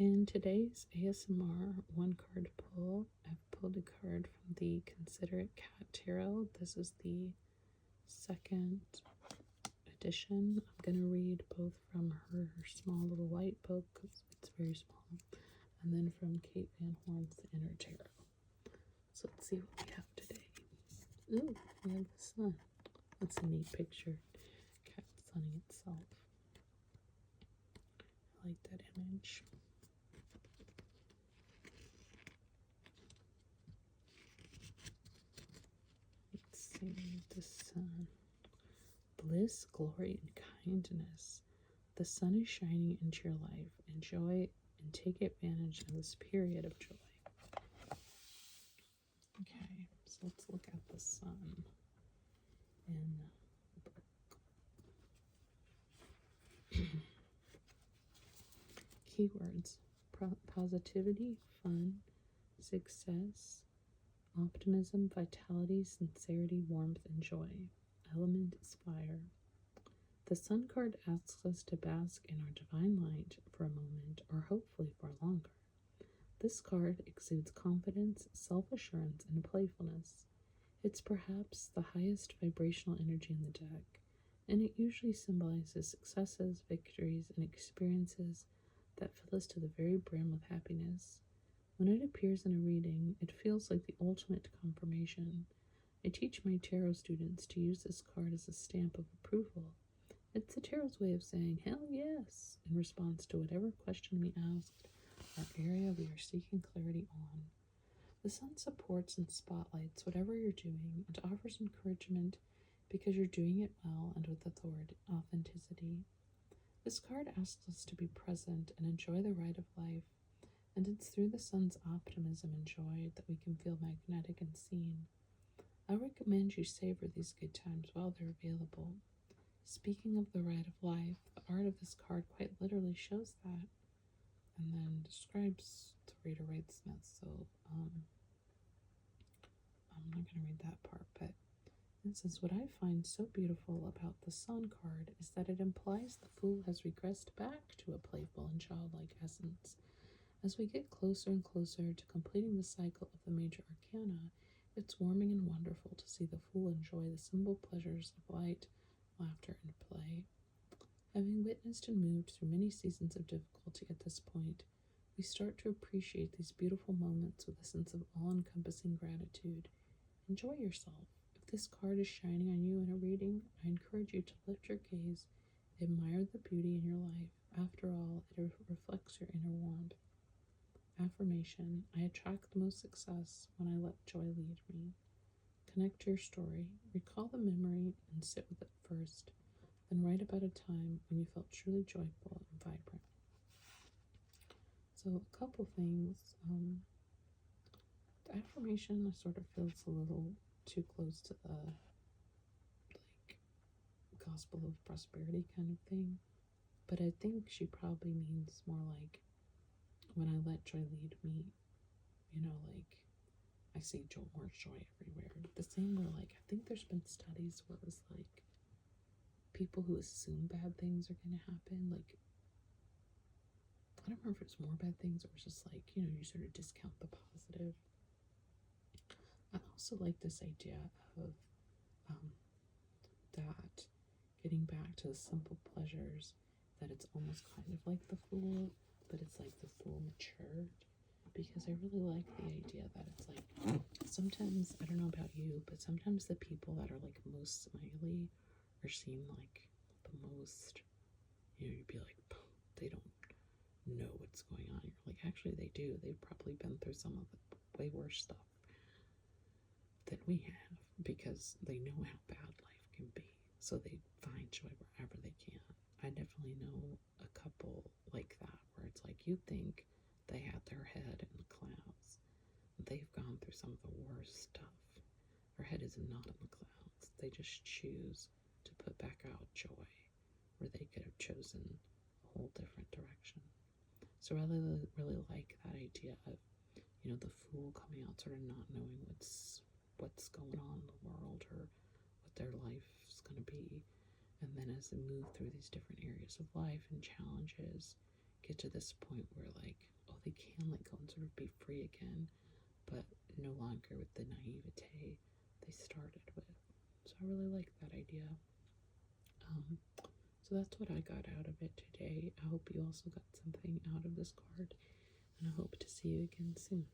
In today's ASMR one card pull, I've pulled a card from the Considerate Cat Tarot. This is the second edition. I'm going to read both from her small little white book because it's very small, and then from Kate Van Horn's The Inner Tarot. So let's see what we have today. Ooh, we have the sun. That's a neat picture. Cat sunning itself. I like that image. Let's see, the sun. Bliss, glory, and kindness. The sun is shining into your life. Enjoy and take advantage of this period of joy. Okay, so let's look at the sun in the book. Keywords: positivity, fun, success, optimism, vitality, sincerity, warmth, and joy. Element is fire. The sun card asks us to bask in our divine light for a moment, or hopefully for longer. This card exudes confidence, self-assurance, and playfulness. It's perhaps the highest vibrational energy in the deck, and it usually symbolizes successes, victories, and experiences that fill us to the very brim with happiness. When it appears in a reading, it feels like the ultimate confirmation. I teach my tarot students to use this card as a stamp of approval. It's the tarot's way of saying, hell yes, in response to whatever question we asked or area we are seeking clarity on. The sun supports and spotlights whatever you're doing and offers encouragement because you're doing it well and with authenticity. This card asks us to be present and enjoy the ride of life, and it's through the sun's optimism and joy that we can feel magnetic and seen. I recommend you savor these good times while they're available. Speaking of the ride of life, the art of this card quite literally shows that, and then describes the Rita Wright-Smith, so I'm not going to read that part, but it says, what I find so beautiful about the sun card is that it implies the fool has regressed back to a playful and childlike essence. As we get closer and closer to completing the cycle of the major arcana, it's warming and wonderful to see the fool enjoy the simple pleasures of light, laughter, and play. Having witnessed and moved through many seasons of difficulty at this point, we start to appreciate these beautiful moments with a sense of all-encompassing gratitude. Enjoy yourself. If this card is shining on you in a reading, I encourage you to lift your gaze, admire the beauty in your life. After all, it reflects your inner warmth. Affirmation: I attract the most success when I let joy lead me. Connect to your story, recall the memory, and sit with it first. Then write about a time when you felt truly joyful and vibrant. So a couple things. The affirmation sort of feels a little too close to the like gospel of prosperity kind of thing, but I think she probably means more like, when I let joy lead me, like I see more joy everywhere. The same where, like, I think there's been studies where it was like people who assume bad things are going to happen, like, I don't remember if it's more bad things or it's just like, you sort of discount the positive. I also like this idea of that getting back to the simple pleasures, that it's almost kind of like the fool, but it's like the fool matured, because I really like the idea that it's like, sometimes, I don't know about you, but sometimes the people that are like most smiley or seem like the most, you'd be like, they don't know what's going on. You're like, actually they do. They've probably been through some of the way worse stuff than we have, because they know how bad life can be, so they find joy wherever they can. I definitely know a couple like that, where it's like, you think they had their head in the clouds. They've gone through some of the worst stuff. Their head is not in the clouds. They just choose to put back out joy where they could have chosen a whole different direction. So I really like that idea of, the fool coming out sort of not knowing what's going on in the world or what their life is going to be. And then as they move through these different areas of life and challenges, get to this point where, like, oh, they can let go and sort of be free again, but no longer with the naivete they started with. So I really like that idea. So that's what I got out of it today. I hope you also got something out of this card, and I hope to see you again soon.